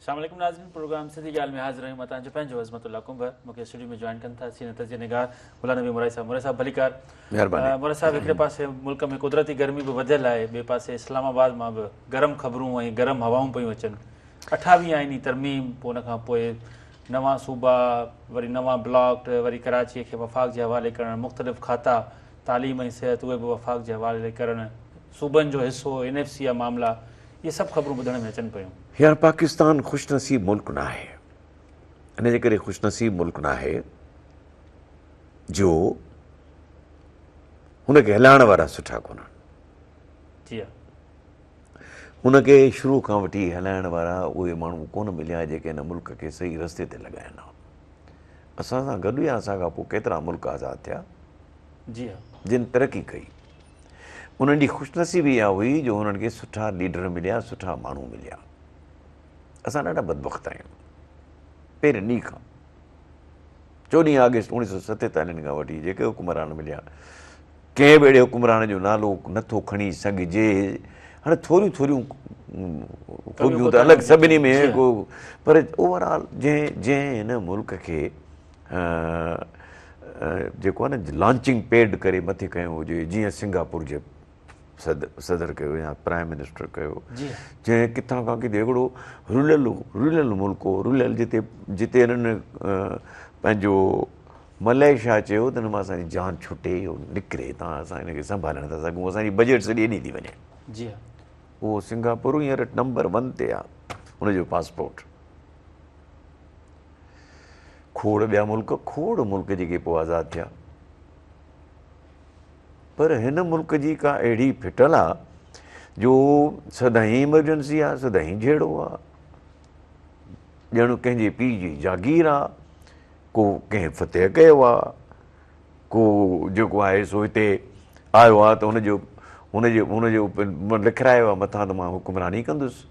अस्सलाम वालेकुम नाज़रीन, प्रोग्राम सिंधी ॻाल्हि में हाज़िर आहियूं। मां तव्हांजो पंहिंजो अज़मतुल्ला कुंभ मूंखे स्टूडियो में जॉइन कनि था सीनियर तज़िया निगार गुलाम नबी मुराद साहब भलीकार। मुराद साहब, हिकिड़े पासे मुल्क में कुदरती गर्मी बि वधियल आहे, ॿिए पासे इस्लामाबाद मां बि गरम ख़बरूं ऐं गरम हवाऊं पियूं अचनि। 28 आहिनि तरमीम, पोइ उनखां पोइ नवां सूबा, वरी नवां ब्लॉक, वरी कराची खे वफ़ाक़ जे हवाले करणु, मुख़्तलिफ़ खाता तालीम ऐं सिहत उहे बि वफ़ाक़ जे हवाले करणु, सूबनि जो हिसो, NFC जा मामला, इहे सभु ख़बरूं ॿुधण में अचनि पियूं। यार पाकिस्तान ख़ुशनसीब मुल्क न आहे, इन जे करे ख़ुशनसीब मुल्क न आहे जो हुनखे हलाइण वारा सुठा कोन्हनि। जी हा, हुनखे शुरू खां वठी हलाइण वारा उहे माण्हू कोन मिलिया जेके हिन मुल्क खे सही रस्ते ते लॻाइनि हा। असां सां गॾु या असांखां पोइ केतिरा मुल्क आज़ादु थिया जी हा, जिन तरक़ी कई। उन्हनि जी ख़ुशनसीबी इहा हुई जो हुननि खे सुठा लीडर मिलिया, सुठा माण्हू मिलिया। असां ॾाढा बदबख़्त आहियूं। पहिरें ॾींहं खां 14 अगस्त 1947 खां वठी जेके हुकुमरान मिलिया, कंहिं बि अहिड़े हुकुमरान जो नालो नथो खणी सघिजे। हाणे थोरियूं थोरियूं ख़ूबियूं त अलॻि सभिनी में को, पर ओवरऑल जंहिं हिन मुल्क खे जेको आहे न लॉन्चिंग पैड करे मथे कयो हुजे, जीअं सिंगापुर जे सदर कयो या प्राइम मिनिस्टर कयो, जंहिं किथां खां किथे हिकिड़ो रूरल मुल्क हो, रूरल जिते हिननि पंहिंजो मलेशिया चयो त हिन मां असांजी जान छुटे निकिरे, तव्हां असां हिनखे संभाले नथा सघूं, असांजी बजट सॼी एॾी थी वञे। जी हा, उहो सिंगापुर हींअर नंबर 1 ते आहे हुनजो पासपोर्ट। खोड़ ॿिया मुल्क, खोड़ मुल्क जेके पोइ आज़ादु थिया, पर हिन मुल्क जी का अहिड़ी फिटल आहे जो सदाईं इमरजेंसी आहे, सदाईं जहिड़ो आहे, ॼण कंहिंजे पीउ जी जागीर आहे। को कंहिं फतेह कयो आहे, को जेको आहे सो हिते आयो आहे त हुनजो लिखारायो आहे मथां त मां हुकुमरानी कंदुसि।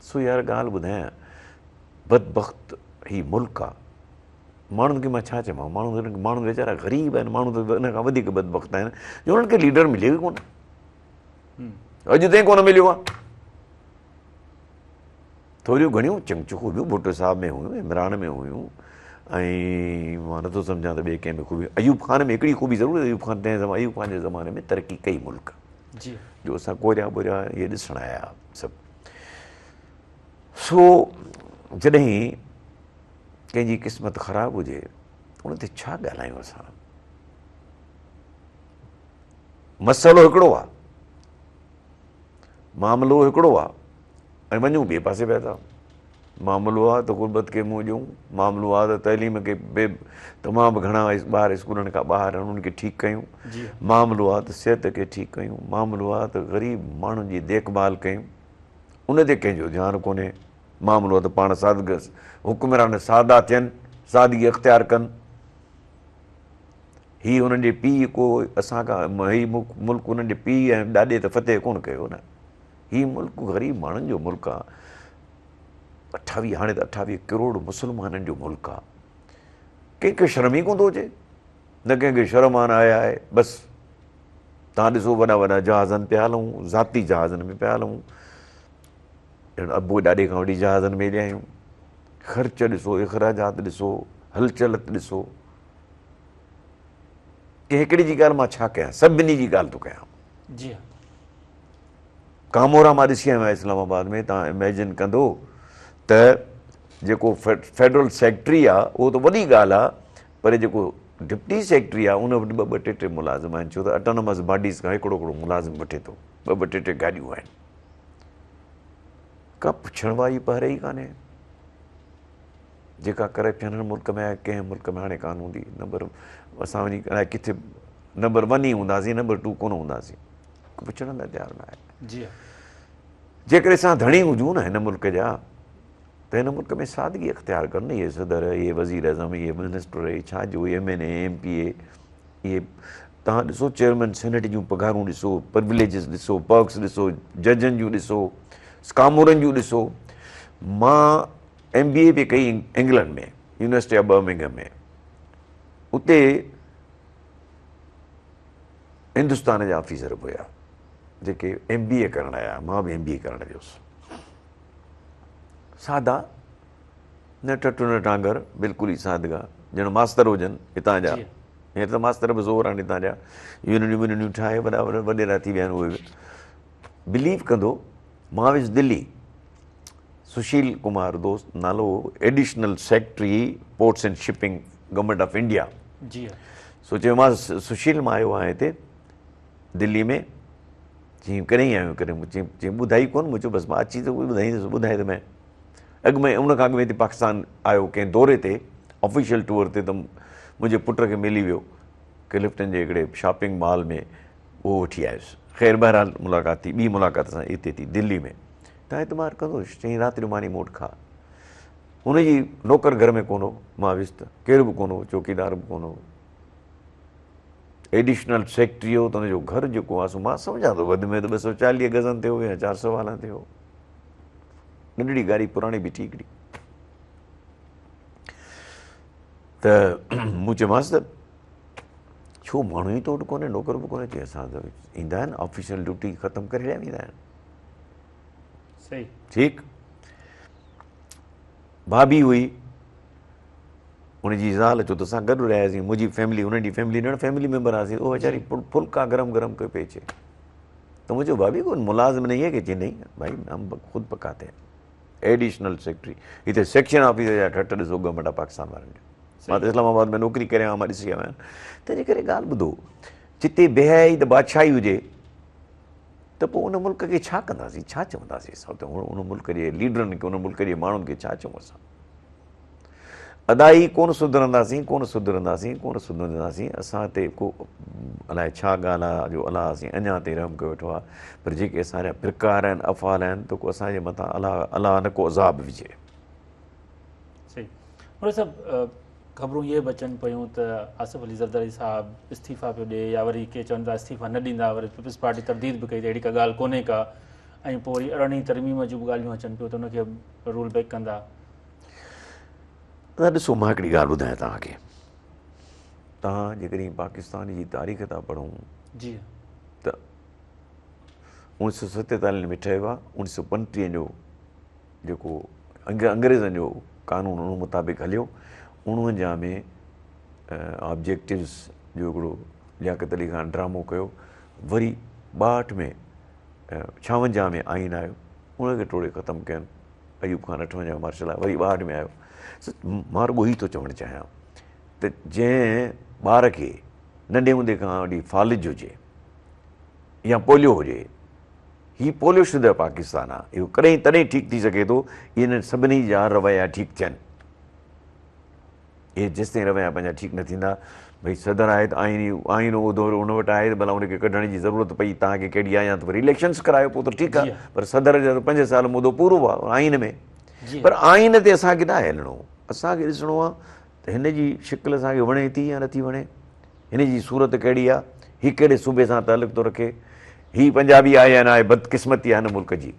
सो यार ॻाल्हि ॿुधायां, बदबख़्त ही मुल्क आहे। माण्हुनि खे मां छा चवां, माण्हू वीचारा ग़रीब आहिनि, माण्हू त हिन खां वधीक बदबख़्त आहिनि जो हुननि खे लीडर मिले ई कोन, अॼु ताईं कोन मिलियो आहे। थोरियूं घणियूं चंचूं भुट्टो साहब में हुयूं, इमरान में हुयूं, ऐं मां नथो सम्झां त ॿिए कंहिं में ख़ूबी। अयूब ख़ान में हिकिड़ी ख़ूबी ज़रूरु, अयूब ख़ान जे ज़माने में तरक़ी कई मुल्क, जो असां कोरिया ॿोरिया इहे ॾिसण आया सभु। सो जॾहिं कंहिंजी क़िस्मत ख़राबु हुजे उन ते छा ॻाल्हायूं असां। मसइलो हिकिड़ो आहे, मामिलो हिकिड़ो आहे, ऐं वञूं ॿिए पासे पिया था। मामिलो आहे त ग़ुर्बत खे मुंहुं ॾियूं, मामिलो आहे त तइलीम खे तमामु घणा ॿार स्कूलनि खां ॿाहिरि उन्हनि खे ठीकु कयूं, मामिलो आहे त सिहत खे ठीकु कयूं, मामिलो आहे त ग़रीब माण्हुनि जी देखभाल कयूं, उन ते कंहिंजो ध्यानु कोन्हे। मामिलो आहे त पाण हुकुमरान सादा थियनि, सादगी अख़्तियार कनि। हीअ हुननि जे पीउ को असांखां हीउ मुल्क हुननि जे पीउ ऐं ॾाॾे त फतेह कोन कयो न। हीउ मुल्क ग़रीब माण्हुनि जो मुल्क आहे। 28 हाणे त 28 करोड़ मुस्लमाननि जो मुल्क आहे। कंहिंखे शर्म ई कोन थो अचे, न कंहिंखे शर्म आया आहे। बसि तव्हां ॾिसो वॾा वॾा जहाज़नि पिया हलूं, ज़ाती जहाज़नि में पिया हलूं, अबो ॾाॾे खां वठी जहाज़नि में ॼायूं। ख़र्च ॾिसो, इख़राजात ॾिसो, हलचल ॾिसो। कंहिं हिकिड़ी जी ॻाल्हि मां छा कयां, सभिनी जी ॻाल्हि थो कयां। जी हा, कामोरा मां ॾिसी आयो आहियां इस्लामाबाद में। तव्हां इमेजिन कंदो त जेको फेडरल सेक्रेटरी आहे उहो त वॾी ॻाल्हि आहे, पर जेको डिप्टी सेक्रेटरी आहे उन वटि ॿ टे टे मुलाज़िम आहिनि, छो त ऑटोनमस बॉडीज़ खां हिकिड़ो हिकिड़ो मुलाज़िम वठे थो, ॿ टे टे गाॾियूं आहिनि। का पुछण वारी पहिरे ई कान्हे। जेका करप्शन हिन मुल्क में आहे, कंहिं मुल्क में हाणे कान हूंदी। असां वञी अलाए किथे नंबर 1 ई हूंदासीं, नंबर 2 कोन हूंदासीं। पुछण लाइ तयारु न आहे। जी हा, जेकर असां धणी हुजूं न हिन मुल्क जा, त हिन मुल्क में सादगी अख़्तियार कनि। इहे सदर, इहे वज़ीर अज़म, इहे मिनिस्टर, इहे छा जो MNA MPA, इहे तव्हां ॾिसो चेयरमैन सेनेट जूं पघारूं ॾिसो, प्रिविलेजिस ॾिसो, पर्क्स ॾिसो, जजनि जूं ॾिसो, स्कामोरनि जूं ॾिसो। मां MBA बि कई इंग्लैंड में, यूनिवर्सिटी ऑफ बर्मिंघम में। उते हिंदुस्तान जा ऑफिसर बि हुया जेके MBA करणु आया। मां बि MBA करणु वियुसि। सादा, न टटु न टांगर, बिल्कुलु ई सादगा, ॼण मास्तर हुजनि हितां जा। हींअर त मास्तर बि ज़ोर आहिनि हितां जा, यूनियनियूं यूनियनियूं ठाहे वॾा वॾा वॾेरा थी विया आहिनि। उहे बि बिलीव कंदो, मां वियुसि दिल्ली, सुशील कुमार दोस्त नालो, additional secretary ports and shipping government of India. जी सो चयोमांसि सुशील मां आयो आहियां हिते दिल्ली में। चई कॾहिं आयो कॾहिं? चई ॿुधाई कोन। मूं चयो बसि मां अची त ॿुधाईंदुसि, ॿुधाए त मैं अॻु में उन खां अॻु में हिते पाकिस्तान आयो कंहिं दौरे ते, ऑफिशियल टूर ते, त मुंहिंजे पुट खे मिली वियो क्लिफ्टन जे हिकिड़े शॉपिंग मॉल में, उहो वठी आयुसि। ख़ैर बहरहाल मुलाक़ात थी, ॿी मुलाक़ात सां हिते थी दिल्ली में। तव्हां एतबार कंदुसि? चई राति जो मानी मोट खा। हुनजी नौकर घर में कोन हो, मां वियुसि त केरु बि कोन हो, चौकीदार बि कोन हो, एडिशनल सेक्रेटरी हो, त हुनजो घर जेको आहे सो मां सम्झां थो वधि में त 240 गज़नि ते हो या 400 वाला ते हो। नंढड़ी गाड़ी पुराणी बि ठीकड़ी। त मूं चयोमांसि त छो माण्हू ई तो वटि कोन्हे, नौकर बि कोन्हे? चई असां त ईंदा आहिनि, ऑफिशियल ड्यूटी ख़तमु करे हलिया वेंदा आहिनि। सही, ठीकु। भाभी हुई, हुनजी ज़ाल, छो त असां गॾु रहियासीं, मुंहिंजी फैमिली, हुनजी फैमिली, ॾण फैमिली मेंबर हुआसीं। उहो वीचारी फुल्का गरम गरम के पे अचे। तो मुझे भाभी को मुलाजिम नहीं है कि? नहीं भाई, हम खुद पकाते हैं। एडिशनल सेक्रेटरी, हिते सेक्शन ऑफिसर जा ठट ॾिसो गवर्नमेंट ऑफ पाकिस्तान वारनि जो। मां त इस्लामाबाद में नौकिरी करे आहियां, मां ॾिसी आयो आहियां। तंहिंजे करे ॻाल्हि ॿुधो, जिते बेहयाई त बादशाही हुजे त पोइ उन मुल्क खे छा कंदासीं, छा चवंदासीं असां? त उन मुल्क जे लीडरनि खे, उन मुल्क जे माण्हुनि खे छा चऊं असां? अदाई कोन सुधरंदासीं, कोन सुधरंदासीं, कोन सुधरंदासीं। असां ते को अलाए छा ॻाल्हि आहे जो अलाह असीं अञा ताईं रहम कयो वेठो आहे। पर जेके असांजा फिरकार आहिनि, अफ़ाल आहिनि, त को असांजे मथां अलाह न को अज़ाब विझे। सही। मुरैद साहब, ख़बरूं इहे बि अचनि पियूं त आसिफ अली ज़रदारी साहिबु इस्तीफ़ा पियो ॾिए, या वरी के चवनि था इस्तीफ़ा न ॾींदा, वरी पीपल्स पार्टी तरदीद बि कई त अहिड़ी का ॻाल्हि कोन्हे का, ऐं पोइ वरी अरिड़हीं तरमीम जूं बि ॻाल्हियूं अचनि पियूं त हुनखे रूल बैक कंदा। त ॾिसो, मां हिकिड़ी ॻाल्हि ॿुधायां तव्हांखे। तव्हां जेकॾहिं पाकिस्तान जी तारीख़ था पढ़ूं जी त 1947 में ठहियो आहे। 1935 जो जेको अंग्रेज़नि जो कानून उन मुताबिक़ हलियो। 49 में ऑब्जेक्टिव्स जो हिकिड़ो लियाकत अली खान ड्रामो कयो। वरी 62 में 56 में आइन आयो, उनखे टोड़े ख़तमु कयनि। अयूब खान 58 मार्शल आहे, वरी 62 में आयो। मां रुॻो ई थो चवणु चाहियां त जंहिं ॿार खे नंढे हूंदे खां वठी फालिज हुजे या पोलियो हुजे, हीउ पोलियो शुदा पाकिस्तान आहे। इहो कॾहिं तॾहिं ठीकु थी सघे थो इन्हनि सभिनी जा रवैया ठीकु थियनि। इहे जेसिताईं रवैया पंहिंजा ठीकु न थींदा, भई सदर आहे त आइन उहिदो उन वटि आहे त भला उनखे कढण जी ज़रूरत पई, तव्हांखे कहिड़ी आहे, या त वरी इलेक्शन्स करायो, पोइ त ठीकु आहे। पर सदर जो त 5 साल मुदो पूरो आहे आइन में। पर आइन ते असांखे न हलणो, असांखे ॾिसणो आहे त हिन जी शिकिल असांखे वणे थी या नथी वणे, हिन जी सूरत कहिड़ी आहे, हीउ कहिड़े सूबे सां तालुक़ थो रखे, हीउ पंजाबी आहे या न आहे, बदकिस्मती आहे हिन मुल्क जी।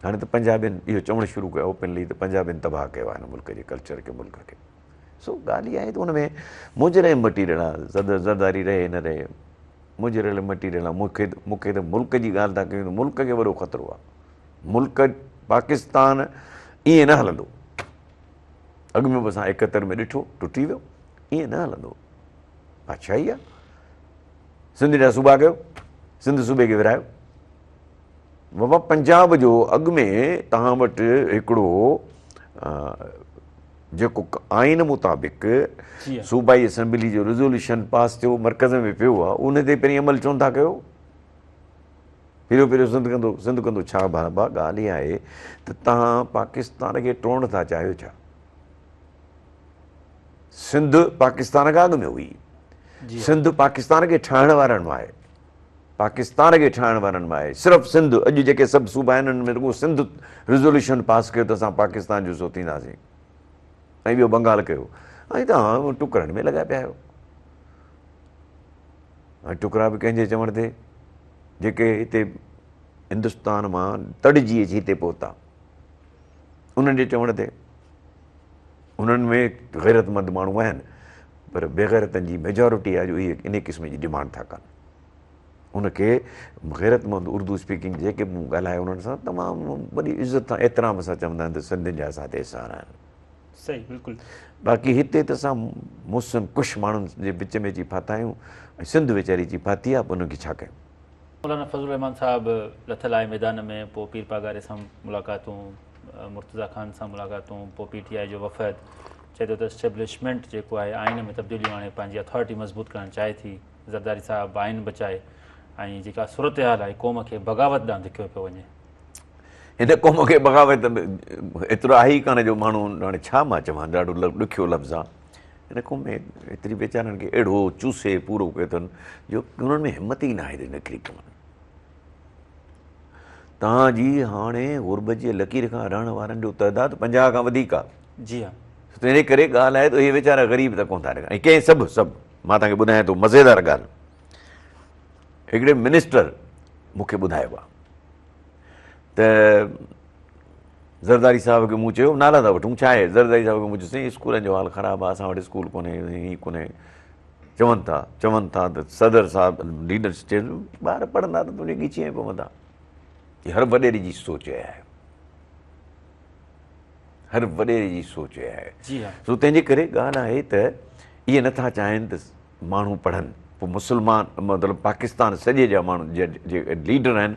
हाणे त पंजाबियुनि इहो चवणु शुरू कयो ओपनली त पंजाबियुनि तबाह कयो आहे हिन मुल्क जे कल्चर खे, मुल्क खे। सो ॻाल्हि इहा आहे त हुन में मुजरिम मटीरियल आहे, ज़रदारी रहे न रहे, मुजरियल मटीरियल आहे। मूंखे त मुल्क जी ॻाल्हि था कयूं त मुल्क खे वॾो ख़तरो आहे। मुल्क पाकिस्तान ईअं न हलंदो। अॻु में बि असां 71 में ॾिठो, टुटी वियो। ईअं न हलंदो, बादशाही आहे। सिंध जा सूबा कयो, सिंध सूबे खे विरायो। बाबा पंजाब जो अॻु में तव्हां वटि हिकिड़ो जेको आइन मुताबिक़ सूबाई असेंबली जो रिज़ोल्यूशन पास थियो, मर्कज़ में पियो आहे, उन ते पहिरीं अमल छो नथा कयो? पहिरियों सिंध कंदो छा? बाबा ॻाल्हि इहा आहे त तव्हां पाकिस्तान खे टोड़ण था चाहियो छा? सिंध पाकिस्तान खां अॻु में हुई। सिंध पाकिस्तान खे ठाहिण वारनि मां आहे, पाकिस्तान खे ठाहिण वारनि मां आहे। सिर्फ़ु सिंध, अॼु जेके सभु सूबा आहिनि उन्हनि में रुॻो सिंध रिज़ोल्यूशन पास कयो त असां पाकिस्तान जो सो थींदासीं, ऐं ॿियो बंगाल कयो, ऐं तव्हां टुकड़नि में लॻा पिया आहियो। ऐं टुकड़ा बि कंहिंजे चवण ते, जेके हिते हिंदुस्तान मां तड़िजी अची हिते पहुता, उन्हनि जे चवण ते। उन्हनि में ग़ैरतमंद माण्हू आहिनि, पर बेग़ैरतनि जी मेजॉरिटी आहे जो इहे इन क़िस्म जी डिमांड था कनि। उनखे गैरतमंद उर्दू स्पीकिंग जेके मूं ॻाल्हाए उन्हनि सां तमामु वॾी इज़त सां एतिराम सां चवंदा आहिनि त सिंधियुनि जा असां ते एसार आहिनि। सही, बिल्कुलु। बाक़ी हिते त असां मुस्लिम कुझु माण्हुनि जे विच में अची फाथा आहियूं ऐं सिंध वीचारी अची फाती आहे, पोइ उनखे छा कयूं। मौलाना फज़लुर रहमान साहिबु लथल आहे मैदान में, पोइ पीर पागारे सां मुलाक़ातूं, मुर्तज़ा ख़ान सां मुलाक़ातूं, पोइ PTI जो वफ़द, चए थो त एस्टेब्लिशमेंट जेको आहे आइन में तब्दीलियूं हाणे पंहिंजी अथॉरिटी मज़बूत करणु चाहे थी, ज़रदारी साहिबु आइन बचाए, ऐं जेका सूरत हाल आहे क़ौम खे बग़ावत ॾांहुं धिकियो पियो वञे। हिन क़ौम खे बग़ावत एतिरो आहे ई कान जो माण्हू हाणे छा मां चवां, ॾाढो ॾुखियो लफ़्ज़ आहे। हिन क़ौम में एतिरी वीचारनि खे अहिड़ो चूसे पूरो कयो अथनि जो उन्हनि में हिमत ई न आहे निकिरी कमनि। तव्हांजी हाणे गुरबत जी लकीर खां रहण वारनि जो तइदादु 50 खां वधीक आहे। जी हा। तंहिंजे करे ॻाल्हि आहे त इहे वीचारा ग़रीब त कोन था रहिनि। ऐं कंहिं सभु मां तव्हांखे ॿुधायां थो मज़ेदार ॻाल्हि, हिकिड़े मिनिस्टर मूंखे ॿुधायो आहे त ज़रदारी साहिब खे मूं चयो नाला था वठूं, छा आहे ज़रदारी साहिब खे मूं चयो साईं स्कूलनि जो हाल ख़राबु आहे, असां वटि स्कूल कोन्हे, हीअं कोन्हे, चवनि था त सदर साहिबु लीडर्स चए ॿार पढ़ंदा त तुंहिंजे ॻीचीअ में पवंदा। हीअ हर वॾेरे जी सोच आहे, हर वॾेरे जी सोच आहे। सो तंहिंजे करे ॻाल्हि आहे त इहे नथा चाहिनि त माण्हू पढ़नि। पोइ मुस्लमान मतिलबु पाकिस्तान सॼे जा माण्हू जेके लीडर आहिनि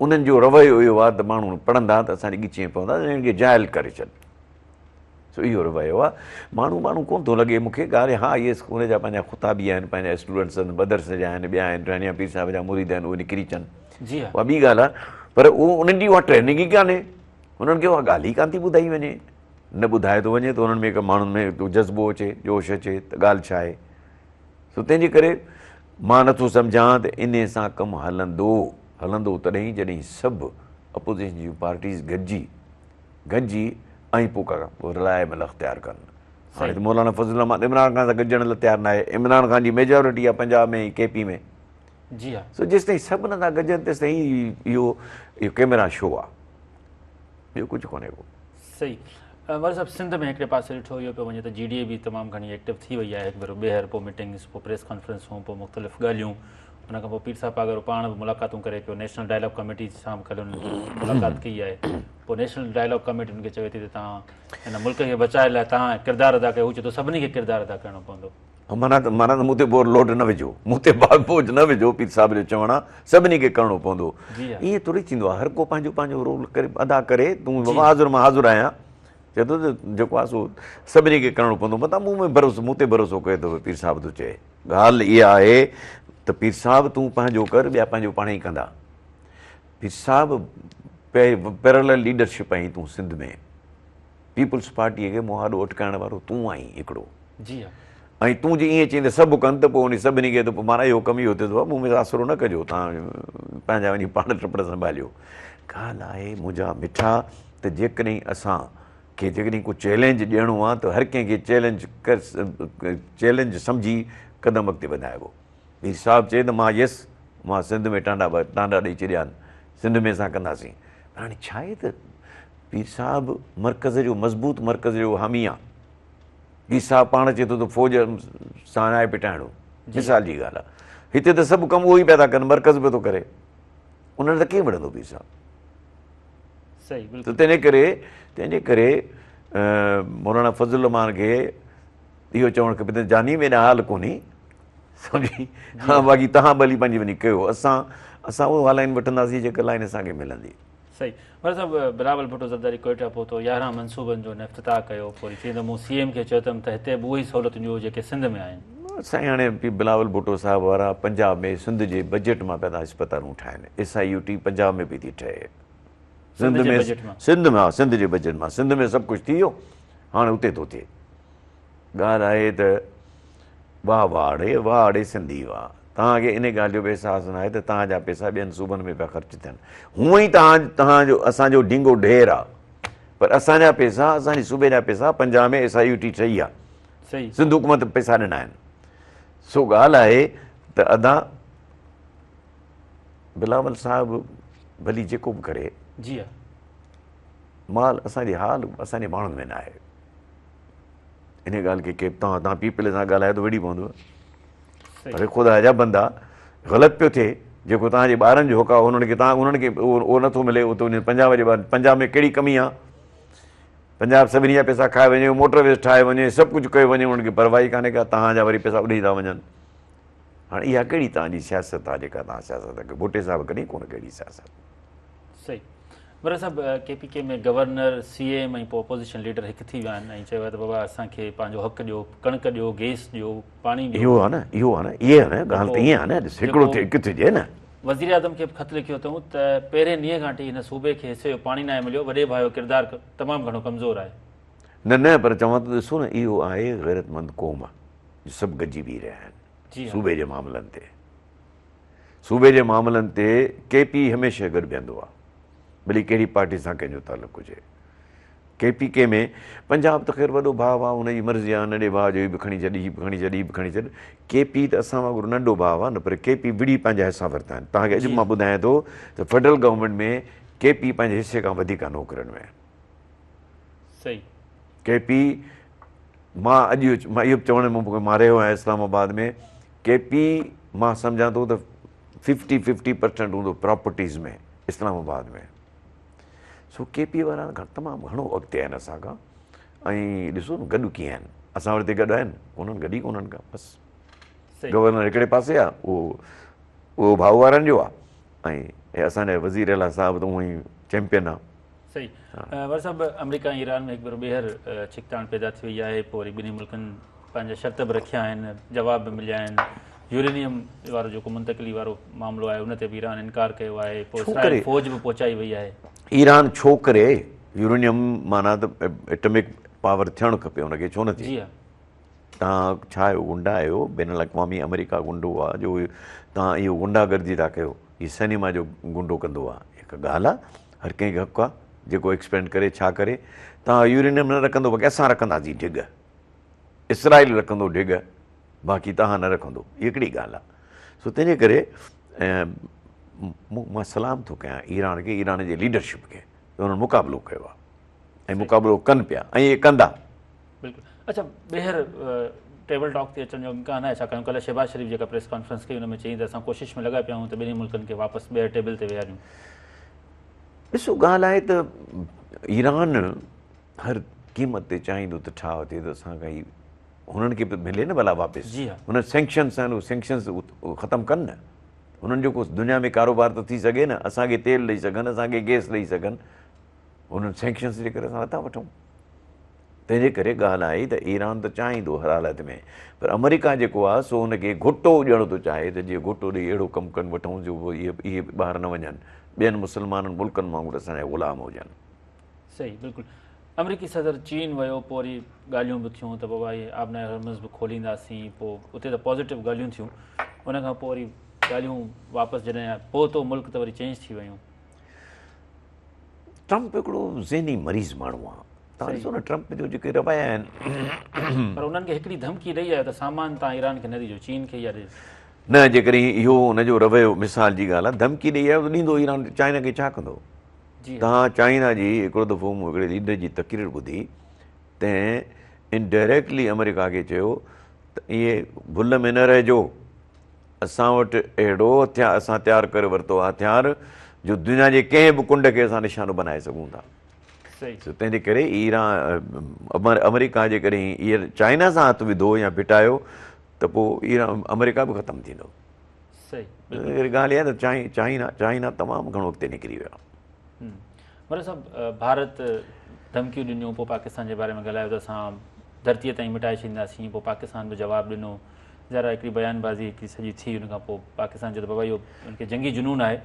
उन्हनि जो रवैयो इहो आहे त माण्हू पढ़ंदा त असांजे ॻीचीअ में पवंदा, हिननि खे जाइल करे छॾ। सो इहो रवैयो आहे। माण्हू कोन थो लॻे मूंखे ॻाल्हि, हा इहे स्कूल जा पंहिंजा ख़ुताबी आहिनि, पंहिंजा स्टूडेंट्स आहिनि, मदरस जा आहिनि, ॿिया आहिनि, रानिया पीर साहिब जा मुरीद आहिनि, उहे निकिरी अचनि, उहा ॿी ॻाल्हि आहे। पर उहो उन्हनि जी उहा ट्रेनिंग ई कान्हे, हुननि खे उहा ॻाल्हि ई कान थी ॿुधाई वञे। न ॿुधाए थो वञे त उन्हनि में हिकु माण्हुनि में जज़्बो अचे, जोश अचे त ॻाल्हि छा आहे। सो तंहिंजे करे मां नथो सम्झां त इन सां कमु हलंदो तॾहिं जॾहिं सभु अपोज़िशन जूं पार्टीज़ गॾिजी ऐं पोइ रिलायबल अख़्तियार कनि। हाणे त मौलाना फज़लुर रहमान इमरान ख़ान सां गॾिजण लाइ तयारु न आहे। इमरान ख़ान जी मेजॉरिटी आहे पंजाब में, KP में। जी हा। सो जेसिताईं सभु नथा गॾजनि तेसिताईं इहो कैमरा शो आहे, ॿियो कुझु कोन्हे को। सही। मौलवी साहिबु सिंध में हिकिड़े पासे ॾिठो इहो पियो वञे त GDA बि तमामु घणी एक्टिव थी वई आहे, हिकु भेरो ॿीहर, पोइ मीटिंग्स, पोइ प्रेस कॉन्फ्रेंसूं, पोइ मुख़्तलिफ़ ॻाल्हियूं, हुन खां पोइ पीर साहिबु अगरि पाण बि मुलाक़ातूं करे पियो। नेशनल डायलॉग कमेटी सां बि कल्ह मुलाक़ात कई आहे। पोइ नेशनल डायलॉग कमेटी हुनखे चवे थी त तव्हां हिन मुल्क खे बचाइण लाइ तव्हां किरदारु अदा कयो। हू चए थो सभिनी खे किरदारु अदा करिणो पवंदो। माना त मूं ते बोर लोड न विझो, मूं ते बोझ न विझो। पीर साहिब जो चवणु आहे सभिनी खे करिणो पवंदो। ईअं थोरी थींदो आहे, हर को पंहिंजो रोल करे अदा करे। तूं बाबा हाज़ुर मां हाज़ुर आहियां, चए थो त जेको आहे सो सभिनी खे करिणो पवंदो। मतिलबु मूं ते भरोसो कयो अथव पीर साहिब थो चए। ॻाल्हि इहा आहे त पीर साहिब तूं पंहिंजो कर, ॿिया पंहिंजो पाण ई कंदा। पीर साहिब पैरेलल लीडरशिप आहीं तूं सिंध में, पीपल्स पार्टीअ खे मुहाॾो अटकाइण वारो तूं आहीं हिकिड़ो। जी हा। ऐं तूं जे ईअं चईं त सभु कनि त पोइ उन सभिनी खे त पोइ माना इहो कमु इहो थिए थो, मूं में आसिरो न कजो, तव्हां पंहिंजा वञी पाण टपड़ संभालियो। ॻाल्हि आहे मुंहिंजा मिठा त जेकॾहिं असांखे को चैलेंज ॾियणो आहे त हर कंहिंखे चैलेंज सम्झी क़दम अॻिते वधाइबो। पीर साहिबु चए त मां सिंध में टांडा ॾेई छॾिया आहिनि, सिंध में असां कंदासीं। पर हाणे छा आहे त पीर साहिबु मर्कज़ जो मज़बूत मर्कज़ जो हामी आहे। पीर साहिबु पाण चए थो त फ़ौज सां नाहे पिटाइणो, मिसाल जी ॻाल्हि आहे। हिते त सभु कमु उहो ई पिया था कनि, मर्कज़ पियो थो करे, उन्हनि त कीअं वणंदो पीर साहिबु। त तंहिंजे करे मौलाना फज़लुर रहमान खे इहो चवणु खपे त जानी में एॾा हाल कोन्हे, सम्झी। हा, बाक़ी तव्हां भली पंहिंजी वञी कयो, असां उहो लाइन वठंदासीं जेका लाइन असांखे मिलंदी। सही। मौलवी साहिबु बिलावल भुट्टो ज़रदारी कोयटा पहुतो, 11 मनसूबनि जो इफ़्तिताह कयो, पोइ चई त मूं CM खे चयो अथमि त हिते बि उहे ई सहूलियतूं ॾियो जेके सिंध में आहिनि। साईं हाणे बिलावल भुट्टो साहिब वारा पंजाब में सिंध जे बजट मां पिया था इस्पतालूं ठाहिनि। SIUT पंजाब में बि थी ठहे, सिंध जे बजट मां। सिंध में सभु कुझु थी वियो, हाणे उते थो थिए। ॻाल्हि आहे त वाह अड़े सिंधी वाह, तव्हांखे इन ॻाल्हि जो बि अहसासु न आहे त तव्हांजा पैसा ॿियनि सूबनि में पिया ख़र्चु थियनि। हूअं ई तव्हांजो असांजो ढींगो ढेर आहे, पर असांजा पैसा, असांजे सूबे जा पैसा पंजाब में SIUT ठही आहे, सिंध हुकूमत पैसा ॾिना आहिनि। सो ॻाल्हि आहे त अदा बिलावल साहिबु भली जेको बि करे, जी हा, माल असांजी हाल असांजे माण्हुनि में न आहे। इन ॻाल्हि खे तव्हां पीपल सां ॻाल्हायो त वेड़ी पवंदव। पर ख़ुदा जा बंदा ग़लति पियो थिए जेको तव्हांजे ॿारनि जो हक़ आहे उन्हनि खे उन्हनि खे उहो नथो मिले, उहो त वञे पंजाब जे ॿारनि। पंजाब में कहिड़ी कमी आहे? पंजाब सभिनी जा पैसा खाए वञे, मोटरवेज़ ठाहे वञे, सभु कुझु कयो वञे, उन्हनि खे परवाही कान्हे का, तव्हांजा वरी पैसा उॾी था वञनि। हाणे इहा कहिड़ी तव्हांजी सियासत आहे जेका तव्हां सियासत कयो? भुट्टे साहिब कॾहिं कोन कहिड़ी सियासत। सही। पर साहिबु KPK में गवर्नर, CM ऐं पोइ अपोज़िशन लीडर हिकु थी विया आहिनि ऐं चयो आहे त बाबा असांखे पंहिंजो हक़ ॾियो, कणिक ॾियो, गैस ॾियो, पाणी ॾियो। इहो आहे न, इहो आहे न, इहे आहे न ॻाल्हि त ईअं आहे न, हिकिड़ो हिकु थिए न। वज़ीर आज़म खे ख़त लिखियो अथऊं त पहिरें ॾींहं खां वठी हिन सूबे खे हिसे जो पाणी न मिलियो, वॾे भाउ जो किरदारु तमामु घणो कमज़ोर आहे। न पर चवां त ॾिसो न, इहो आहे ग़ैरतमंद क़ौम आहे, सभु गॾिजी बीह रहिया आहिनि सूबे जे मामलनि ते। सूबे जे मामलनि ते KP हमेशह गॾु बीहंदो आहे, भली कहिड़ी पार्टी सां कंहिंजो तालुक़ु हुजे। KPK में पंजाब त ख़ैर वॾो भाउ आहे, हुनजी मर्ज़ी आहे, नंढे भाउ जो बि खणी छॾ, हीअ बि खणी छॾ, हीअ बि खणी छॾ। KP त असां वांगुरु नंढो भाउ आहे न, पर KP विड़ी पंहिंजा हिसा वरिता आहिनि। तव्हांखे अॼु मां ॿुधायां थो त फेडरल गवर्नमेंट में KP पंहिंजे हिसे खां वधीक नौकरनि में। सही। KP मां इहो चवण में मां रहियो आहियां इस्लामाबाद में, KP मां सम्झां थो त 50-50% हूंदो प्रॉपर्टीज़ में इस्लामाबाद में। सो KP वारा तमामु घणो अॻिते आहिनि असां खां। ऐं ॾिसो न गॾु कीअं आहिनि, असां वटि गॾु आहिनि, उन्हनि गॾु ई कोन्हनि का बसि। गवर्नर हिकिड़े पासे आहे, उहो भाऊ वारनि जो आहे, ऐं असांजा वज़ीर अला साहिबु त उहो ई चैम्पियन आहे। सही। वर साहिबु अमेरिका ऐं ईरान में हिकु भेरो ॿीहर छिकताण पैदा थी वई आहे, पोइ वरी ॿिन्ही मुल्कनि पंहिंजा शर्त बि रखिया आहिनि, जवाब बि मिलिया आहिनि। यूरेनियम वारो जेको मुंतक़िली वारो मामिलो आहे उन ते बि ईरान इनकार कयो आहे, पोइ इसराइल फ़ौज बि पहुचाई वई आहे। ईरान छो करे? यूरेनियम माना त एटमिक पावर थियणु खपे, हुनखे छो न थिए? तव्हां छा आहियो, गुंडा आहियो, बैन अल-अक़वामी अमेरिका गुंडो आहे जो तव्हां इहो गुंडागर्दी था कयो, हीअ सिनेमा जो गुंडो कंदो आहे। हिकु ॻाल्हि आहे, हर कंहिंखे हक़ु आहे जेको एक्सपेंड करे छा करे। तव्हां यूरेनियम न रखंदो, बाक़ी असां रखंदासीं ढिग, इसराइल रखंदो ढिग, बाक़ी तव्हां न रखंदो, इहा हिकिड़ी ॻाल्हि आहे। सो तंहिंजे करे मां सलाम थो कयां ईरान खे, ईरान जे लीडरशिप खे, त हुननि मुक़ाबिलो कयो आहे ऐं मुक़ाबिलो कनि पिया ऐं इहे कंदा। बिल्कुलु। अच्छा, ॿीहर टेबल टॉक ते अचण जो इम्कान आहे? छाकाणि कल्ह शहबाज़ शरीफ़ जेका प्रेस कॉन्फ्रेंस कई हुन में चई त असां कोशिशि में लॻा पिया आहियूं त ॿिन्ही मुल्कनि खे वापसि ॿीहर टेबल ते विहारियूं। ॾिसो, ॻाल्हि आहे त ईरान हर क़ीमत ते चाहींदो त छा थिए त असांखां ई हुननि खे बि मिले न भला वापसि। जी हा। हुन सेंक्शन्स आहिनि, उहे सेंक्शन्स ख़तमु कनि न। हुननि जो को दुनिया में कारोबार त थी सघे न, असांखे तेल ॾेई सघनि, असांखे गैस ॾेई सघनि, उन्हनि सेंक्शन्स जे करे असां नथा वठूं। तंहिंजे करे ॻाल्हि आहे त ईरान त चाहींदो हर हालत में, पर अमेरिका जेको आहे सो हुनखे घुटो ॾियणो थो चाहे त जीअं घुटो ॾेई अहिड़ो कमु कनि वठूं जो इहे ॿाहिरि न वञनि, ॿियनि मुस्लमाननि मुल्कनि वांगुरु असांजा ग़ुलाम हुजनि। सही, बिल्कुलु। अमेरिकी सदर चीन वियो, पोइ वरी ॻाल्हियूं बि थियूं त बाबा इहे आबनाए हॉर्मुज़ बि खोलींदासीं, पोइ उते त पॉज़िटिव ॻाल्हियूं थियूं, उनखां पोइ वरी ॻाल्हियूं वापसि जॾहिं पहुतो मुल्क त वरी चेंज थी वियूं। ट्रम्प हिकिड़ो ज़हनी मरीज़ माण्हू आहे। तव्हां ॾिसो न ट्रम्प जो जेके रवैया आहिनि, पर उन्हनि खे हिकिड़ी धमकी ॾेई आहे त सामान तव्हां ईरान खे न ॾिजो, चीन खे इहा ॾिजो। न, जेकॾहिं इहो हुनजो रवैयो मिसाल जी ॻाल्हि आहे, धमकी ॾेई आहे त ॾींदो ईरान, चाइना खे छा कंदो? तव्हां चाइना जी हिकिड़ो दफ़ो मूं हिकिड़े लीडर जी तक़रीर ॿुधी, तंहिं इनडायरेक्टली अमेरिका खे चयो त इहे भुल में न रहिजो, असां वटि अहिड़ो असां तयारु करे वरितो आहे हथियार जो दुनिया जे कंहिं बि कुंड खे असां निशानो बनाए सघूं था। तंहिंजे करे अमेरिका जे करे इहे चाइना सां हथु विधो या फिटायो त पोइ अमेरिका बि ख़तमु थींदो। ॻाल्हि इहा त चाइना तमामु घणो अॻिते निकिरी वियो आहे। मतलब साहब, भारत धमकियूं ॾिनियूं, पोइ पाकिस्तान जे बारे में ॻाल्हायो त असां धरतीअ ताईं मिटाए छॾींदासीं, पोइ पाकिस्तान बि जवाबु ॾिनो, ज़रा हिकिड़ी बयानबाज़ी हिकिड़ी सॼी थी, हुन खां पोइ पाकिस्तान जो त बाबा इहो उनखे जंगी जुनून आहे।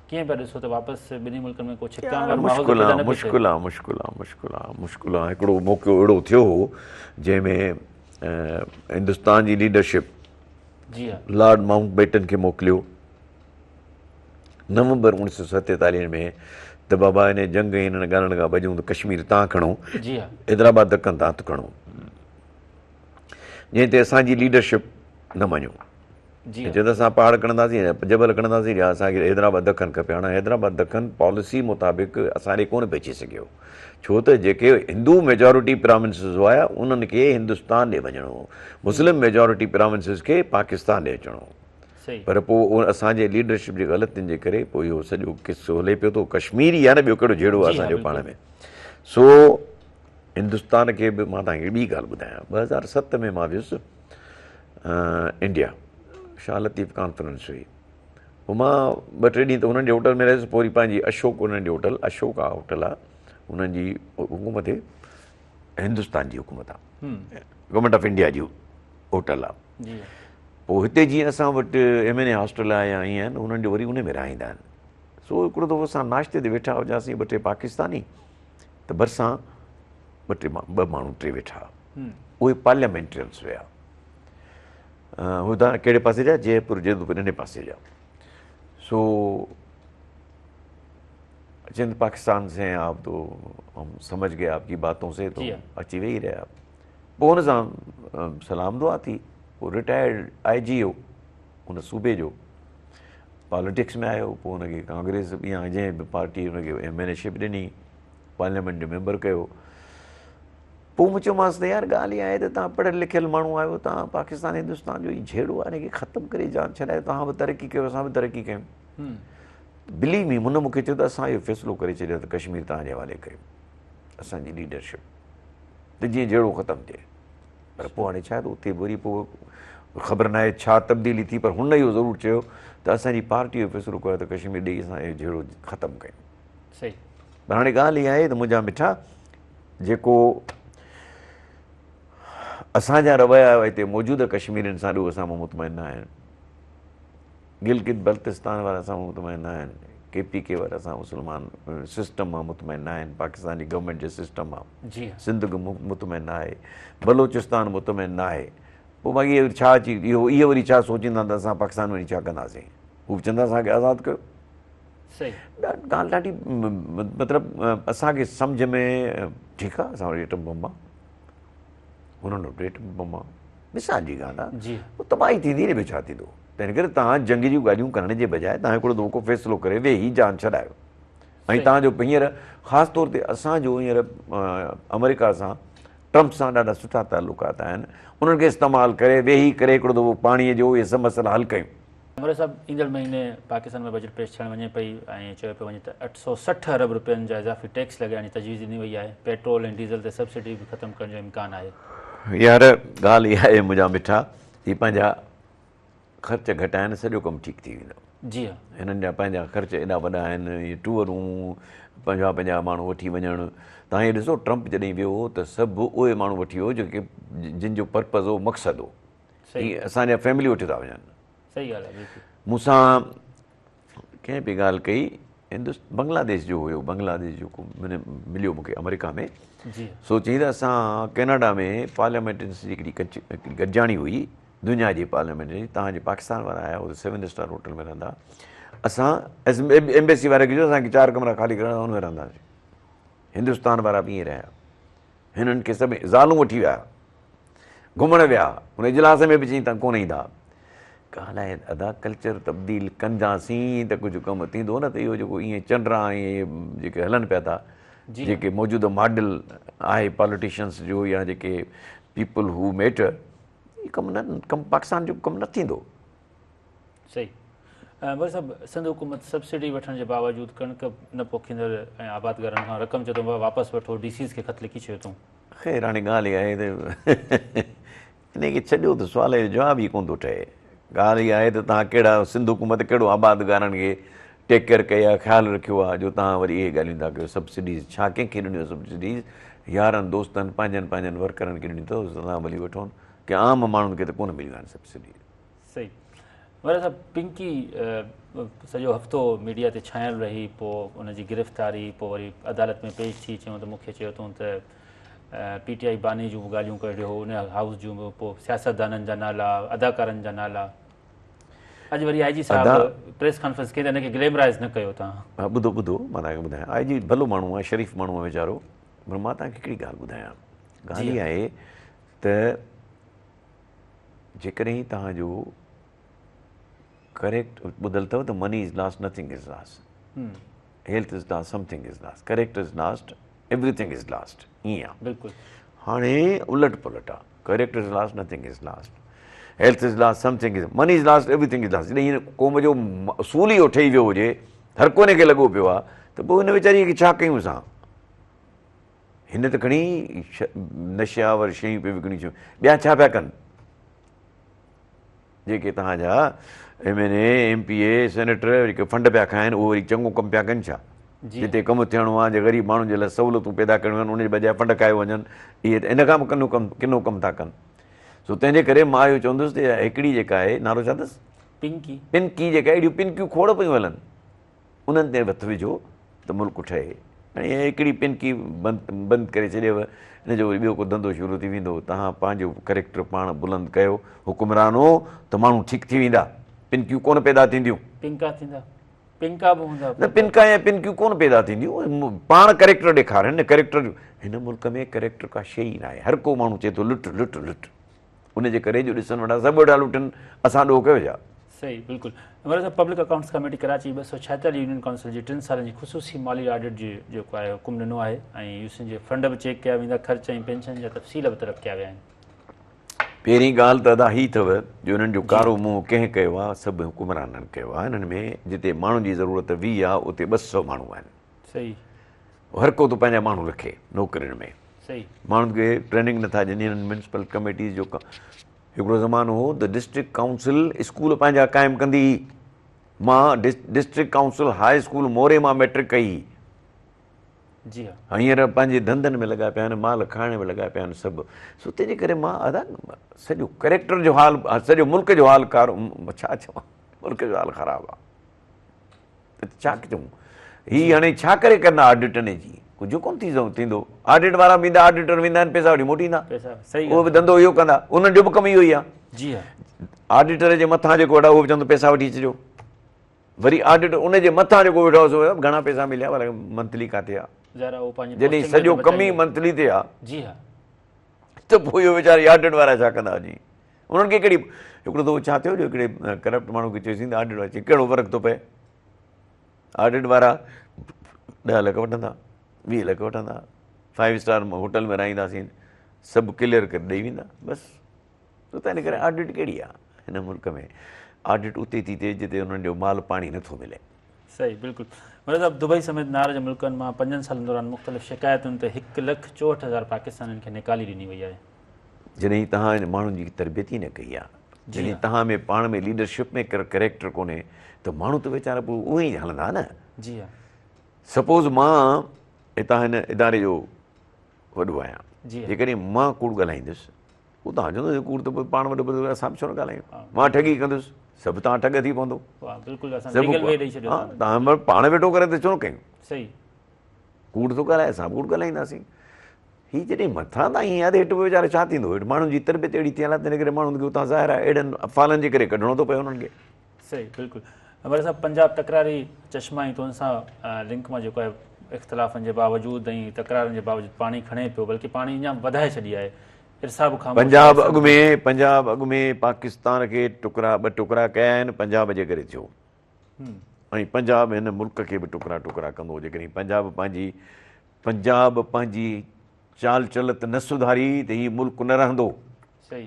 कीअं पिया ॾिसो त वापसि ॿिन्ही मुल्कनि में को छिकताण वारो मुश्किल आहे। हिकिड़ो मौक़ो अहिड़ो थियो हो जंहिंमें हिंदुस्तान जी लीडरशिप लॉर्ड माउंटबेटन खे मोकिलियो नवंबर 1947 में त बाबा हिन जंग हिननि ॻाल्हियुनि खां बचूं त कश्मीर तव्हां खणो, हैदराबाद दक्कन तव्हां हथु खणो, जंहिं ते असांजी लीडरशिप न मञियो। चयो त असां पहाड़ खणंदासीं, जबल खणंदासीं, या असांखे हैदराबाद दक्कन खपे। हाणे हैदराबाद दक्कन पॉलिसी मुताबिक़ असां ॾे कोन पइजी सघियो, छो त जेके हिंदू मेजॉरिटी प्रोविंसिस हुआ उन्हनि खे हिंदुस्तान ॾे वञिणो हो, मुस्लिम मेजॉरिटी प्रोविंसिस खे पाकिस्तान ॾे अचिणो हो। पर पोइ असांजे लीडरशिप जी ग़लतियुनि जे करे पोइ इहो सॼो किसो हले पियो थो। कश्मीरी आहे न, ॿियो कहिड़ो जहिड़ो आहे असांजो पाण में। सो हिंदुस्तान खे बि मां तव्हांखे ॿी ॻाल्हि ॿुधायां, 2007 में मां वियुसि इंडिया, शाह लतीफ़ कॉन्फ्रेंस हुई। पोइ मां 2-3 ॾींहं त हुननि जे होटल में रहियुसि। पोइ वरी पंहिंजी अशोक, उन्हनि जी होटल अशोका होटल आहे, उन्हनि जी हुकूमत आहे, हिंदुस्तान जी हुकूमत आहे, गवर्नमेंट ऑफ इंडिया जी होटल आहे। पोइ हिते जीअं असां वटि MNA हॉस्टल आहे या ईअं आहिनि, उन्हनि जो वरी उन में रहाईंदा आहिनि। सो हिकिड़ो दफ़ो असां नाश्ते ते वेठा हुआसीं, 2-3 पाकिस्तानी, त भरिसां 2 माण्हू 3 वेठा, उहे पार्लियामेंटेरियंस हुया। हुतां कहिड़े पासे जा? जयपुर इन पासे जा। सो चंद पाकिस्तान से हैं आप, तो हम समझ गए आपकी बातों से, तो अची वेही रहिया। पोइ हुन सां सलाम दुआ थी। पोइ रिटायर्ड IG हो हुन सूबे जो, पॉलिटिक्स में आयो। पोइ हुनखे कांग्रेस या जंहिं बि पार्टी हुनखे MNA-शिप ॾिनी, पार्लियामेंट जो मेंबर कयो। पोइ मूं चयोमांसि त यार ॻाल्हि इहा आहे त तव्हां पढ़ियल लिखियल माण्हू आहियो, तव्हां पाकिस्तान हिंदुस्तान जो ई झेड़ो आहे, हिनखे ख़तमु करे जान छॾायो, तव्हां बि तरक़ी कयो, असां बि तरक़ी कयूं। बिलीव मी, हुन मूंखे चयो त असां इहो फ़ैसिलो करे छॾियो त कश्मीर तव्हांजे हवाले कयूं, असांजी लीडरशिप, त जीअं झेड़ो ख़तमु थिए। पर पोइ हाणे छा आहे त उते वरी पोइ ख़बर न आहे छा तब्दीली थी, पर हुन इहो ज़रूरु चयो त असांजी पार्टी जो फ़ैसिलो कयो त कश्मीर ॾेई असां इहो झेड़ो ख़तमु कयूं। सही। पर हाणे ॻाल्हि इहा आहे त मुंहिंजा मिठा, जेको असांजा रवैया हिते मौजूदु कश्मीरियुनि सां ॾियो असां मुतमइन न आहिनि, गिलगित बल्तिस्तान वारा असां मुतमइन न आहिनि, KPK वारा असां मुस्लमान सिस्टम मां मुतमइन न आहिनि, पाकिस्तानी गवर्नमेंट जे सिस्टम मां, सिंध मुतमइन न आहे, बलोचिस्तान मुतमइन न आहे। पोइ बाक़ी इहे छा अची इहे वरी छा सोचींदा त असां पाकिस्तान वञी छा कंदासीं? हू बि चवंदा असांखे आज़ादु कयो। ॻाल्हि ॾाढी मतिलबु असांखे सम्झ में, ठीकु आहे, असां वटि एटम बम आहे, हुननि वटि एटम बम आहे, मिसाल जी ॻाल्हि आहे, पोइ तबाही थींदी न, ॿियो छा थींदो? त हिन करे तव्हां जंग जूं ॻाल्हियूं करण जे बजाए तव्हां हिकिड़ो दफ़ो को फ़ैसिलो करे वेही जान छॾायो। ऐं तव्हांजो हींअर ख़ासि तौर ते असांजो हींअर अमेरिका सां, ट्रम्प सां ॾाढा सुठा तालुकात आहिनि, उन्हनि खे इस्तेमालु करे वेही करे हिकिड़ो दफ़ो पाणीअ जो इहे सभु मसइला हल कयूं। मोदी साहब, ईंदड़ महीने पाकिस्तान में बजट पेश थियणु वञे पई ऐं चयो पियो वञे त 860 अरब रुपयनि जा इज़ाफ़ी टैक्स लॻाइण जी तजवीज़ ॾिनी वई आहे। पेट्रोल ऐं डीज़ल ते सब्सिडी बि ख़तमु करण जो इम्कानु आहे। यार ॻाल्हि इहा आहे मुंहिंजा मिठा, हीअ पंहिंजा ख़र्च घटाइनि, सॼो कमु ठीकु थी वेंदो। जी हा, हिननि जा पंहिंजा ख़र्च एॾा वॾा आहिनि, इहे टूरूं, पंहिंजा माण्हू वठी वञणु। तव्हां इहे ॾिसो, ट्रम्प जॾहिं वियो हो त सभु उहे माण्हू वठी वियो जेके जिन जो पर्पज़ हो, मक़सदु हो। हीअ असांजा फैमिली वठी था वञनि। सही ॻाल्हि आहे। मूंसां कंहिं बि ॻाल्हि कई, बांग्लादेश जो हुयो, बांग्लादेश जो मिलियो मूंखे अमेरिका में। सो चई त असां कैनेडा में पार्लियामेंट जी हिकिड़ी गॾिजाणी हुई दुनिया जी पार्लियामेंट जी, तव्हांजे पाकिस्तान वारा आया हो, 7 स्टार होटल में रहंदा, असां एम्बेसी वारे खे चयो असांखे 4 कमरा ख़ाली करणा, हुन में रहंदासीं। हिंदुस्तान वारा बि ईअं रहिया, हिननि खे सभई ज़ालूं वठी विया, घुमणु विया, हुन इजलास में बि चई तव्हां कोन ईंदा। ॻाल्हि आहे अदा कल्चर तब्दील कंदासीं त कुझु कमु थींदो न, त इहो जेको ईअं चंडरा ऐं जेके हलनि पिया था, जेके मौजूदु मॉडल आहे पॉलिटिशियंस जो या जेके पीपल हू मैटर, कमु पाकिस्तान जो कमु न थींदो। सही। मोदी साहब, सिंध हुकूमत सब्सिडी वठण जे बावजूदि कणिक न पोखींदड़ ऐं आबादगारनि खां रक़म चयो अथऊं वापसि वठो, DCs खे ख़त लिखी छॾियो अथऊं। ख़ैर हाणे ॻाल्हि इहा आहे त हिनखे छॾियो त सुवाल जो जवाबु ई कोन थो ठहे। ॻाल्हि इहा आहे त तव्हां कहिड़ा सिंध हुकूमत कहिड़ो आबादगारनि खे टेक केयर कई आहे, ख़्यालु रखियो आहे, जो तव्हां वरी इहे ॻाल्हियूं था कयो। सब्सिडीज़ छा कंहिंखे ॾिनियूं सब्सिडीज़? यारनि दोस्तनि पंहिंजनि वर्करनि खे ॾिनियूं अथव, तव्हां भली वठो, की आम माण्हुनि खे त कोन मिलियूं आहिनि सब्सिडी। सही। मोदी साहब, पिंकी सॼो हफ़्तो मीडिया ते छांयल रही, पोइ उनजी गिरफ़्तारी, पोइ वरी अदालत में पेश थी, चयूं त मूंखे चयो अथऊं त PTI बानी जूं ॻाल्हियूं कढियो, उन हाउस जूं, पोइ सियासतदाननि जा नाला, अदाकारनि जा नाला। अॼु वरी IG साहब प्रेस कॉन्फ्रेंस कई त हिनखे ग्लैमराइज़ न कयो तव्हां। हा, ॿुधो मां तव्हांखे ॿुधायां, IG भलो माण्हू आहे, शरीफ़ माण्हू आहे वीचारो, पर मां तव्हांखे हिकिड़ी ॻाल्हि ॿुधायां। ॻाल्हि इहा आहे त जेकॾहिं तव्हांजो करेक्ट ॿुधल अथव त money is last, nothing is last, health is last, something is last, correct is last, everything is last. ईअं आहे। बिल्कुलु। हाणे उलट पुलट आहे, correct is last, nothing is last. Health is last, something is money is last, everything is last. जॾहिं हिन क़ौम जो असूल ई ठही वियो हुजे, हर कोने खे लॻो पियो आहे, त पोइ हिन वीचारीअ खे छा कयूं असां? हिन त घणी नशावर शयूं पियूं विकिणी थियूं, ॿिया छा पिया कनि? जेके तव्हांजा MNA MPA सेनेटर जेके फंड पिया खाइनि, उहो वरी चङो कमु पिया कनि छा? जिते कमु थियणो आहे, जे ग़रीब माण्हुनि जे लाइ सहूलियतूं पैदा करणियूं आहिनि, उनजे बजाए फंड खाए वञनि, इहे इन खां बि किनो कमु था कनि। सो तंहिंजे करे मां इहो चवंदुसि त हिकिड़ी जेका आहे, नालो छा अथसि? पिंकी जेका अहिड़ियूं पिनकियूं खोड़ पियूं हलनि, उन्हनि ते हथु विझो त मुल्क ठहे। ऐं हिकिड़ी पिनकी बंदि करे छॾियव, हिनजो वरी ॿियो को धंधो शुरू थी वेंदो। तव्हां पंहिंजो कैरेक्टर पाण बुलंद कयो, हुकुमरान हो त माण्हू ठीकु थी वेंदा, पिनकियूं कोन पैदा थींदियूं। न पिनका या पिनकियूं कोन पैदा थींदियूं, पाण कैरेक्टर ॾेखारनि न। कैरेक्टर हिन मुल्क में कैरेक्टर का शइ ई न आहे। हर को माण्हू चए थो लुट लुट लुट, उनजे करे जो ॾिसण वेठा सभु वेठा लुटनि, असां ॾोह कयो छा? सही, बिल्कुलु। Public accounts committee Karachi 246 union council जी 3 सालनि जी ख़ुसूसी माली ऑडिट जी जेको आहे हुकुम ॾिनो आहे, ऐं यूसिन जे फंड बि चेक कया वेंदा, ख़र्च ऐं पेंशन जा तफ़सील बि तलब कया विया आहिनि। पहिरीं ॻाल्हि त अदा ही अथव जो हिननि जो कारो मुंहुं कंहिं कयो आहे? सभु हुकुमराननि कयो आहे। हिननि में जिते माण्हुनि जी ज़रूरत 20 आहे, उते 200 माण्हू आहिनि। सही, हर को थो पंहिंजा माण्हू रखे नौकरियुनि में। सही, माण्हुनि खे ट्रेनिंग नथा ॾियनि। हिननि म्यूनिसिपल कमेटीज़ जो हिकिड़ो ज़मानो हो त डिस्ट्रिक्ट काउंसिल स्कूल पंहिंजा क़ाइमु कंदी हुई। मां डिस्ट्रिक्ट काउंसिल हाई स्कूल मोरे मां मैट्रिक कई। जी हा। हींअर पंहिंजे धंधनि में लॻा पिया आहिनि, माल खाइण में लॻा पिया आहिनि सभु। सो तंहिंजे करे मां अदा सॼो कैरेक्टर जो हाल, सॼो मुल्क जो हाल छा चवां, मुल्क जो हाल ख़राबु आहे। त छा चऊं? हीअ हाणे छा करे कंदा ऑडिट जी? कुझु कोन थींदो। ऑडिट वारा वेंदा, ऑडिटर वेंदा आहिनि, पैसा वठी मोटी ईंदा। उहो बि धंधो इहो कंदा, उन्हनि जो बि कमु इहो ई आहे। जी हा। ऑडिटर जे मथां जेको वेठा उहो बि चवंदो पैसा वठी अचिजो। वरी ऑडिटर उनजे मथां जेको वेठो हुओ, घणा पैसा मिलिया, भला मंथली किथे आहे? जॾहिं सॼो कम ई मंथली ते आहे, जी हा, त पोइ इहो वीचारा ऑडिट वारा छा कंदा? जी उन्हनि खे कहिड़ी हिकिड़ो दफ़ो छा थियो जो हिकिड़े करप्ट माण्हू खे चयोसीं ऑडिट वारा, कहिड़ो फ़र्क़ु थो पए? ऑडिट वारा 10 लख वठंदा, 20 लख वठंदा, 5 स्टार होटल में रहंदासीं, सभु क्लियर करे ॾेई वेंदा, बसि। त तंहिं करे ऑडिट कहिड़ी आहे हिन मुल्क में? ऑडिट उते थी थिए जिते हुननि जो माल पाणी नथो मिले। सही, बिल्कुलु। मतलब साहब, दुबई समेत नार जे मुल्कनि मां 5 सालनि दौरान मुख़्तलिफ़ शिकायतुनि ते 1,64,000 पाकिस्तानियुनि खे निकाली ॾिनी वई आहे। जॾहिं तव्हां हिन माण्हुनि जी तरबियत ई न कई आहे, जॾहिं तव्हां में पाण में लीडरशिप में कैरेक्टर कोन्हे, त माण्हू त वीचारा पोइ उहे ई हलंदा न। जी हा। सपोज़ मां हितां हिन इदारे जो वॾो आहियां, जेकॾहिं मां कूड़ ॻाल्हाईंदुसि, उहो तव्हां चवंदो कूड़ त पोइ पाण वॾो असां बि छो न ॻाल्हायूं? मां ठगी कंदुसि, सभु तव्हां ठग थी पवंदो। तव्हां पाण वेठो करे त छो न कयूं? सही, कूड़ थो ॻाल्हाए, असां कूड़ ॻाल्हाईंदासीं। हीअ जॾहिं मथां तां ईअं आहे त हेठि वीचारे छा थींदो? हेठि माण्हुनि जी तरबियत अहिड़ी थियल आहे, तंहिं करे माण्हुनि खे उतां ज़ाहिर आहे अहिड़नि अफ़वालनि जे करे कढणो थो पए हुननि खे। सही, बिल्कुलु। वरी साहब, पंजाब तकरारी चश्मा ऐं तुन सां लिंक मां जेको आहे इख़्तिलाफ़नि जे बावजूदि ऐं तकरारनि जे बावजूदि पाणी खणे पियो, बल्कि पाणी अञा वधाए छॾी आहे। पंजाब अॻु में पाकिस्तान खे टुकड़ा 2 टुकड़ा कया आहिनि, पंजाब जे करे थियो। ऐं पंजाब हिन मुल्क खे बि टुकड़ा टुकड़ा कंदो। जेकॾहिं पंजाब पंहिंजी चाल चलत न सुधारी त हीउ मुल्क न रहंदो। सही,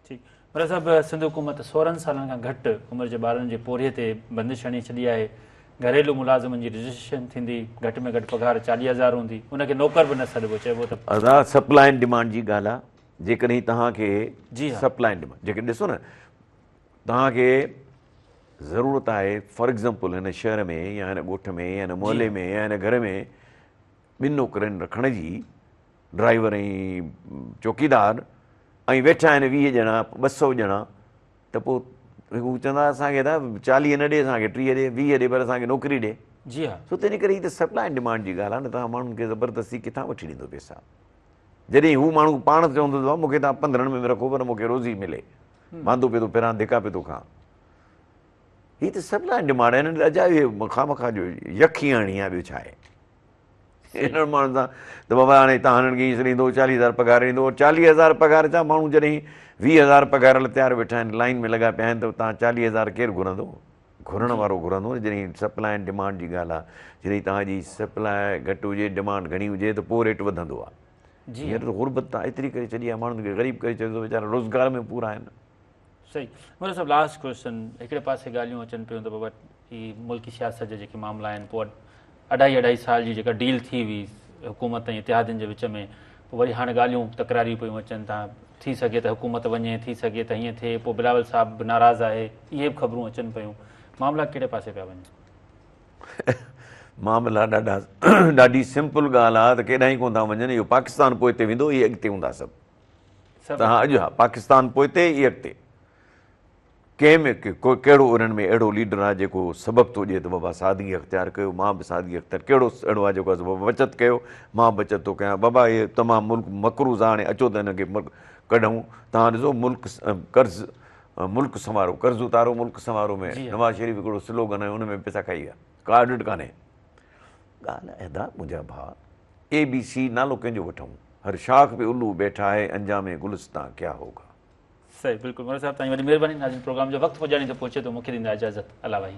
ठीकु। पर साहब, सिंध हुकूमत 16 सालनि खां घटि उमिरि जे ॿारनि जे पोरिये ते बंदिश हणी छॾी आहे। घरेलू मुलाज़िमनि जी रजिस्ट्रेशन थींदी, घटि में घटि पघार 40,000 हूंदी, उनखे नौकर बि न सॾिबो, चइबो त अदा सप्लाई एंड डिमांड जी ॻाल्हि आहे। जेकॾहिं तव्हांखे सप्लाई एंड डिमांड, जेके ॾिसो न, तव्हांखे ज़रूरत आहे, फॉर एग्ज़ाम्पल हिन शहर में या हिन ॻोठ में या हिन मोहल्ले में या हिन घर में 2 नौकरनि रखण जी, ड्राइवर ऐं चौकीदार, ऐं वेठा आहिनि 20 ॼणा 200 ॼणा, त पोइ हू चवंदा असांखे त 40 न ॾे, असांखे 30 ॾे, 20 ॾे, पर असांखे नौकिरी ॾे। जी हा। सो तंहिंजे करे हीअ त सप्लाई एंड डिमांड जी ॻाल्हि आहे न। तव्हां माण्हुनि खे ज़बरदस्ती किथां वठी ॾींदो पैसा? जॾहिं हू माण्हू पाण चवंदो आहे मूंखे तव्हां 15 में रखो, पर मूंखे रोज़ी मिले, वांदो पियो थो फिरां, धिका पियो थो खां। हीअ त सप्लाई एंड डिमांड आहे। हिननि अजायो खामखा जो यखी हणी आहे, ॿियो छा आहे? हिननि माण्हुनि सां त बाबा हाणे तव्हां हिननि खे ईअं ॾींदो 40,000 पघार ॾींदो, 40,000 पघार छा? माण्हू जॾहिं 20,000 पघार लाइ तयारु वेठा आहिनि, लाइन में लॻा पिया आहिनि, त तव्हां 40,000 केरु घुरंदो? घुरण वारो घुरंदो न। जॾहिं सप्लाई एंड डिमांड जी ॻाल्हि आहे, जॾहिं तव्हांजी सप्लाई घटि हुजे, डिमांड घणी हुजे, त पोइ रेट वधंदो आहे। जी हींअर त गुरबत तां एतिरी करे छॾी आहे, माण्हुनि खे ग़रीब करे छॾियो, वीचारा रोज़गार में पूरा आहिनि। सही। मुंहिंजो सभु लास्ट क्वेश्चन, हिकिड़े पासे ॻाल्हियूं अचनि पियूं त बाबा ही मुल्की सियासत जा जेके मामला आहिनि, पोइ 2.5 साल जी जेका डील थी हुई हुकूमत ऐं इतिहादनि जे विच में, पोइ वरी हाणे ॻाल्हियूं तकरारियूं पियूं अचनि था, थी सघे त हुकूमत वञे, थी सघे त हीअं थिए, पोइ बिलावल साहब बि नाराज़ आहे, इहे बि ख़बरूं अचनि पियूं, मामला कहिड़े पासे पिया वञनि? मामला ॾाढी सिंपल ॻाल्हि आहे त केॾांहुं ई कोन था वञनि, इहो पाकिस्तान पोइ हिते वेंदो, इहे अॻिते हूंदा सभु। त हा अॼु हा पाकिस्तान पोइ हिते, इहे अॻिते। कंहिं में कहिड़ो उन्हनि में अहिड़ो लीडर आहे जेको सबबु थो ॾिए त बाबा सादगी अख़्तियार कयो, मां बि सादगी अख़्तियार, कहिड़ो अहिड़ो आहे जेको आहे बाबा बचत कयो, मां बचत थो कयां, बाबा इहे तमामु मुल्क मकरूज़ आहे, हाणे अचो त हिनखे कढूं। तव्हां ॾिसो मुल्क संवारो, कर्ज़ उतारो मुल्क संवारो में नवाज़ शरीफ़ हिकिड़ो स्लोगन आहे, हुन में पैसा खाई विया, का ऑडिट कान्हे। ॻाल्हि आहे दा मुंहिंजा भाउ, ABC नालो कंहिंजो वठूं, हर शाख पे उल्लू बैठा है, अंजाम गुलिस्तां क्या होगा। सही, बिल्कुलु। मोहर साहब तव्हांजी वॾी महिरबानी, नाज़रीन प्रोग्राम जो वक़्तु पुॼाणी त पहुचे थो, मूंखे ॾींदा इजाज़त। अला भाई।